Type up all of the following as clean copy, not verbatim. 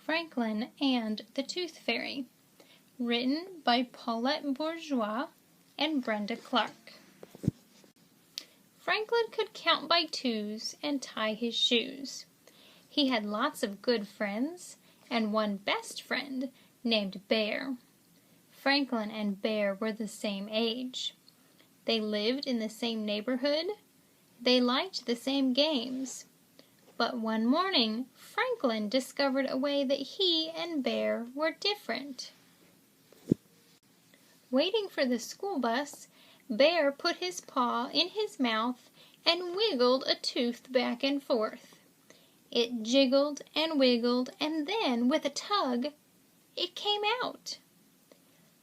Franklin and the Tooth Fairy, written by Paulette Bourgeois and Brenda Clark. Franklin could count by twos and tie his shoes. He had lots of good friends and one best friend named Bear. Franklin and Bear were the same age. They lived in the same neighborhood. They liked the same games. But one morning, Franklin discovered a way that he and Bear were different. Waiting for the school bus, Bear put his paw in his mouth and wiggled a tooth back and forth. It jiggled and wiggled, and then, with a tug, it came out.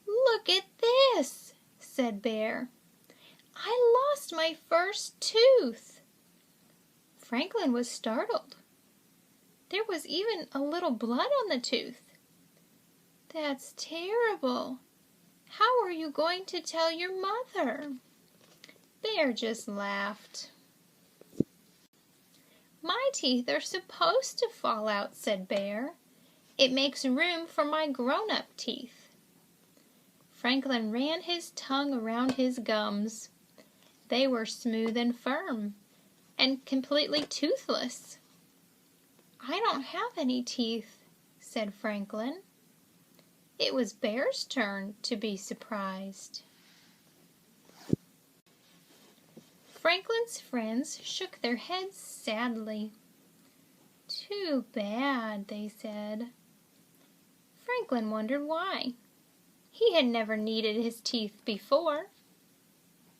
"Look at this," said Bear. "I lost my first tooth." Franklin was startled. There was even a little blood on the tooth. "That's terrible. How are you going to tell your mother?" Bear just laughed. "My teeth are supposed to fall out," said Bear. "It makes room for my grown-up teeth." Franklin ran his tongue around his gums. They were smooth and firm, and completely toothless. "I don't have any teeth," said Franklin. It was Bear's turn to be surprised. Franklin's friends shook their heads sadly. "Too bad," they said. Franklin wondered why. He had never needed his teeth before.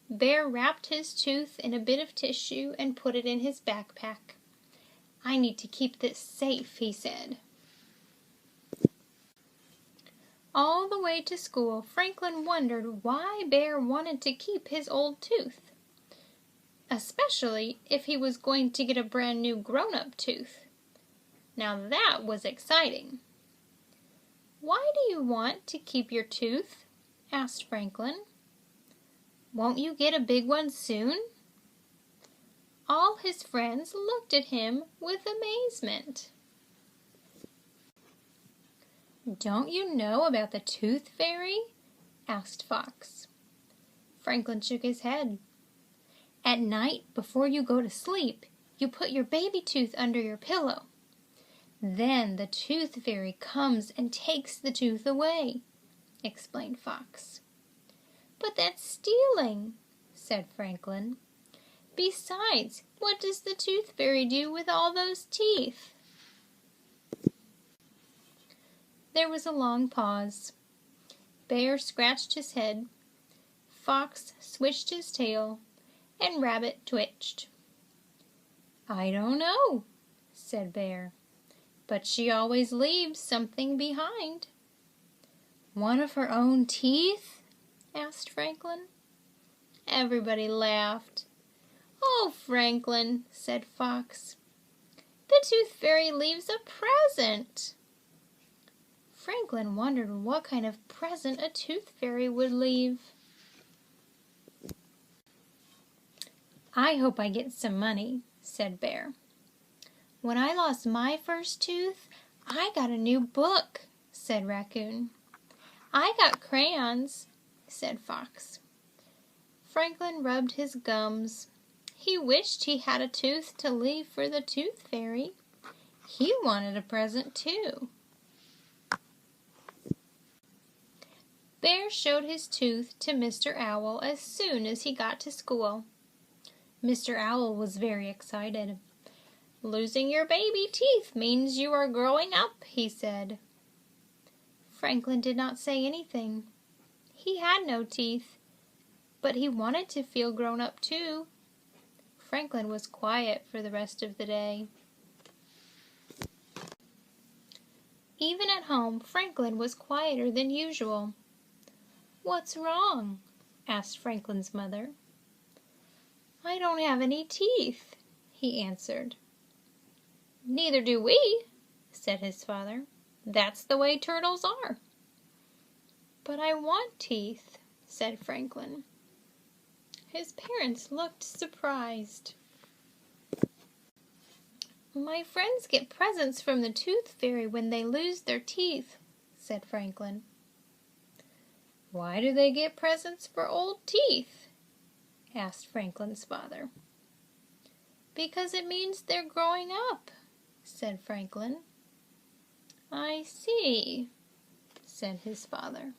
Bear wrapped his tooth in a bit of tissue and put it in his backpack. "I need to keep this safe," he said. All the way to school, Franklin wondered why Bear wanted to keep his old tooth, especially if he was going to get a brand new grown-up tooth. Now that was exciting. "Why do you want to keep your tooth?" asked Franklin. "Won't you get a big one soon?" All his friends looked at him with amazement. "Don't you know about the Tooth Fairy?" asked Fox. Franklin shook his head. "At night, before you go to sleep, you put your baby tooth under your pillow. Then the Tooth Fairy comes and takes the tooth away," explained Fox. "But that's stealing," said Franklin. "Besides, what does the Tooth Fairy do with all those teeth?" There was a long pause. Bear scratched his head, Fox swished his tail, and Rabbit twitched. "I don't know," said Bear, "but she always leaves something behind." "One of her own teeth?" asked Franklin. Everybody laughed. "Oh, Franklin," said Fox, "the Tooth Fairy leaves a present." Franklin wondered what kind of present a Tooth Fairy would leave. "I hope I get some money," said Bear. "When I lost my first tooth, I got a new book," said Raccoon. "I got crayons," said Fox. Franklin rubbed his gums. He wished he had a tooth to leave for the Tooth Fairy. He wanted a present too. Bear showed his tooth to Mr. Owl as soon as he got to school. Mr. Owl was very excited. "Losing your baby teeth means you are growing up," he said. Franklin did not say anything. He had no teeth, but he wanted to feel grown up too. Franklin was quiet for the rest of the day. Even at home, Franklin was quieter than usual. "What's wrong?" asked Franklin's mother. "I don't have any teeth," he answered. "Neither do we," said his father. "That's the way turtles are." "But I want teeth," said Franklin. His parents looked surprised. My friends get presents from the Tooth Fairy when they lose their teeth, said Franklin. Why do they get presents for old teeth? Asked Franklin's father. Because it means they're growing up, said Franklin. I see, said his father.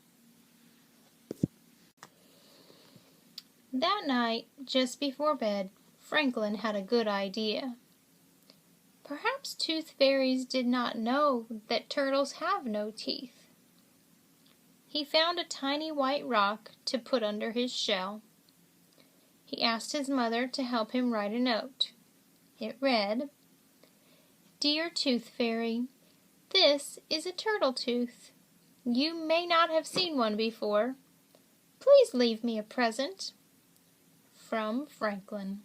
That night, just before bed, Franklin had a good idea. Perhaps tooth fairies did not know that turtles have no teeth. He found a tiny white rock to put under his shell. He asked his mother to help him write a note. It read, Dear Tooth Fairy, this is a turtle tooth. You may not have seen one before. Please leave me a present. From Franklin.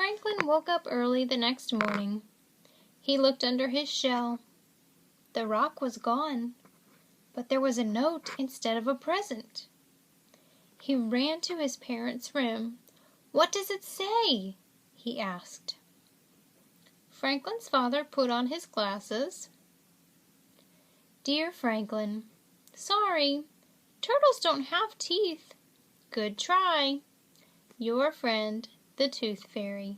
Franklin woke up early the next morning. He looked under his shell. The rock was gone, but there was a note instead of a present. He ran to his parents' room. What does it say? He asked. Franklin's father put on his glasses. Dear Franklin, sorry, turtles don't have teeth. Good try. Your friend, the Tooth Fairy.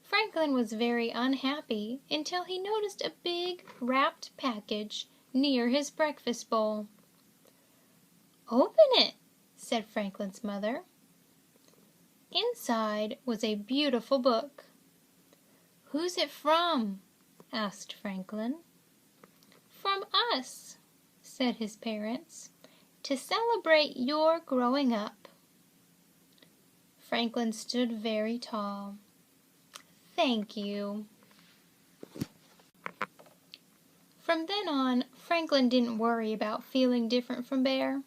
Franklin was very unhappy until he noticed a big wrapped package near his breakfast bowl. Open it, said Franklin's mother. Inside was a beautiful book. Who's it from? Asked Franklin. From us, said his parents, to celebrate your growing up. Franklin stood very tall. Thank you. From then on, Franklin didn't worry about feeling different from Bear.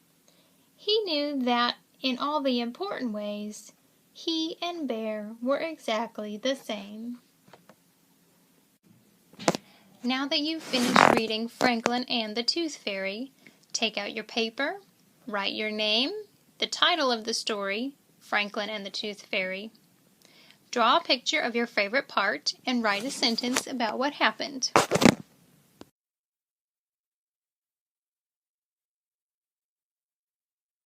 He knew that in all the important ways, he and Bear were exactly the same. Now that you've finished reading Franklin and the Tooth Fairy, take out your paper, write your name, the title of the story, Franklin and the Tooth Fairy. Draw a picture of your favorite part and write a sentence about what happened.